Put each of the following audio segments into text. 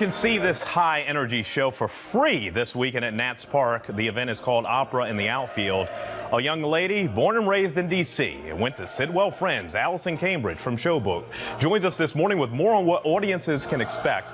can see this high-energy show for free this weekend at Nats Park. The event is called Opera in the Outfield. A young lady born and raised in D.C. went to Sidwell Friends, Alyson Cambridge from Showboat, joins us this morning with more on what audiences can expect.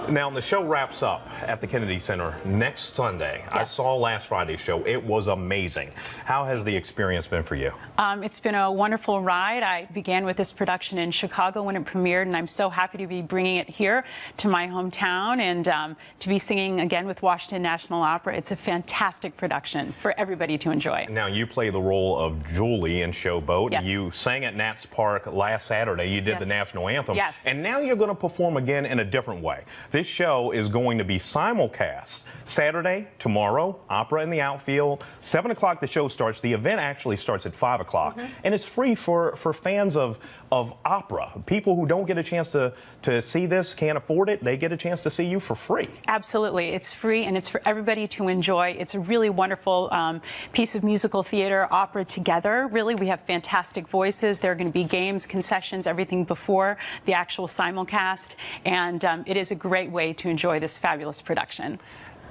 Now, the show wraps up at the Kennedy Center next Sunday. Yes. I saw last Friday's show. It was amazing. How has the experience been for you? It's been a wonderful ride. I began with this production in Chicago when it premiered, and I'm so happy to be bringing it here to my hometown and to be singing again with Washington National Opera. It's a fantastic production for everybody to enjoy. Now, you play the role of Julie in Showboat. Yes. You sang at Nats Park last Saturday. You did the National Anthem. Yes. And now you're going to perform again in a different way. This show is going to be simulcast Saturday, tomorrow, Opera in the Outfield. 7 o'clock the show starts. The event actually starts at 5 o'clock. And it's free for fans of opera. People who don't get a chance to see this, can't afford it, they get a chance to see you for free. Absolutely. It's free and it's for everybody to enjoy. It's a really wonderful piece of musical theater, opera together. Really, we have fantastic voices. There are going to be games, concessions, everything before the actual simulcast. And it is a great way to enjoy this fabulous production.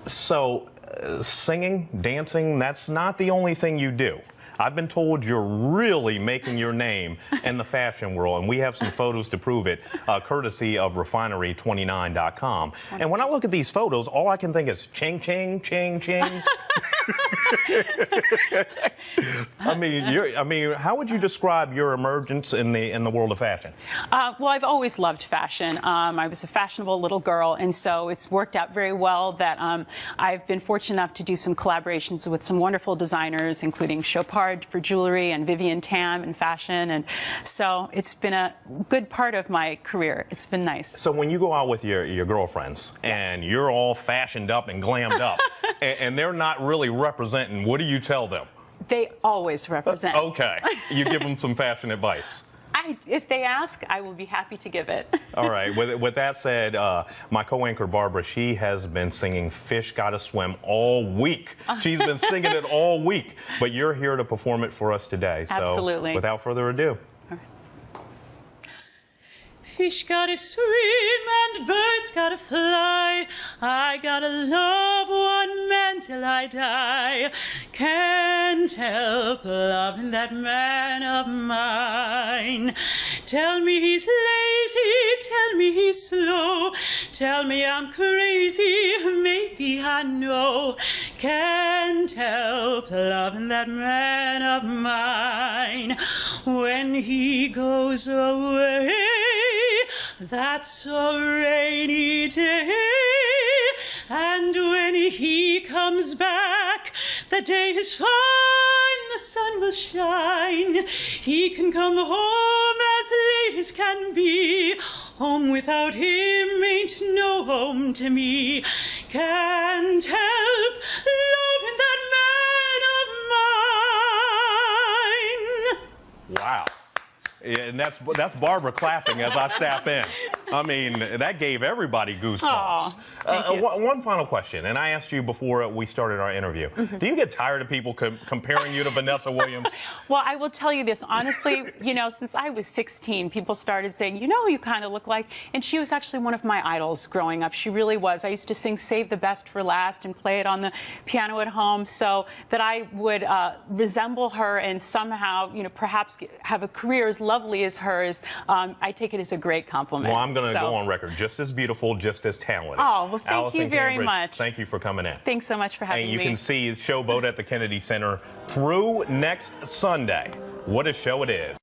So, singing, dancing, that's not the only thing you do. I've been told you're really making your name in the fashion world, and we have some photos to prove it, courtesy of Refinery29.com. And when I look at these photos, all I can think is ching, ching, ching, ching. I mean, how would you describe your emergence in the world of fashion? Well, I've always loved fashion. I was a fashionable little girl, and so it's worked out very well that I've been fortunate enough to do some collaborations with some wonderful designers, including Chopard for jewelry and Vivian Tam in fashion, and so it's been a good part of my career. It's been nice. So when you go out with your girlfriends and you're all fashioned up and glammed up, and they're not really representing, what do you tell them? They always represent. Okay. You give them some fashion advice. If they ask, I will be happy to give it. All right. With that said, my co-anchor Barbara, she has been singing Fish Gotta Swim all week. She's been singing it all week. But you're here to perform it for us today. Absolutely. So without further ado. Fish gotta swim and birds gotta fly. I gotta love one man till I die. Can't help loving that man of mine. Tell me he's lazy, tell me he's slow. Tell me I'm crazy, maybe I know. Can't help loving that man of mine. When he goes away, that's a rainy day, and when he comes back, the day is fine, the sun will shine. He can come home as late as can be. Home without him ain't no home to me. Can't help loving that man of mine. Wow. And that's Barbara clapping as I step in. I mean, that gave everybody goosebumps. One final question, and I asked you before we started our interview. Do you get tired of people comparing you to Vanessa Williams? Well, I will tell you this. Honestly, you know, since I was 16, people started saying, you know who you kind of look like? And she was actually one of my idols growing up. She really was. I used to sing Save the Best for Last and play it on the piano at home, so that I would resemble her and somehow, you know, perhaps have a career as lovely as hers. I take it as a great compliment. Well, I'm going to go on record. Just as beautiful, just as talented. Oh, well, thank you very Cambridge, much. Thank you for coming in. Thanks so much for having me. And you can see Showboat at the Kennedy Center through next Sunday. What a show it is.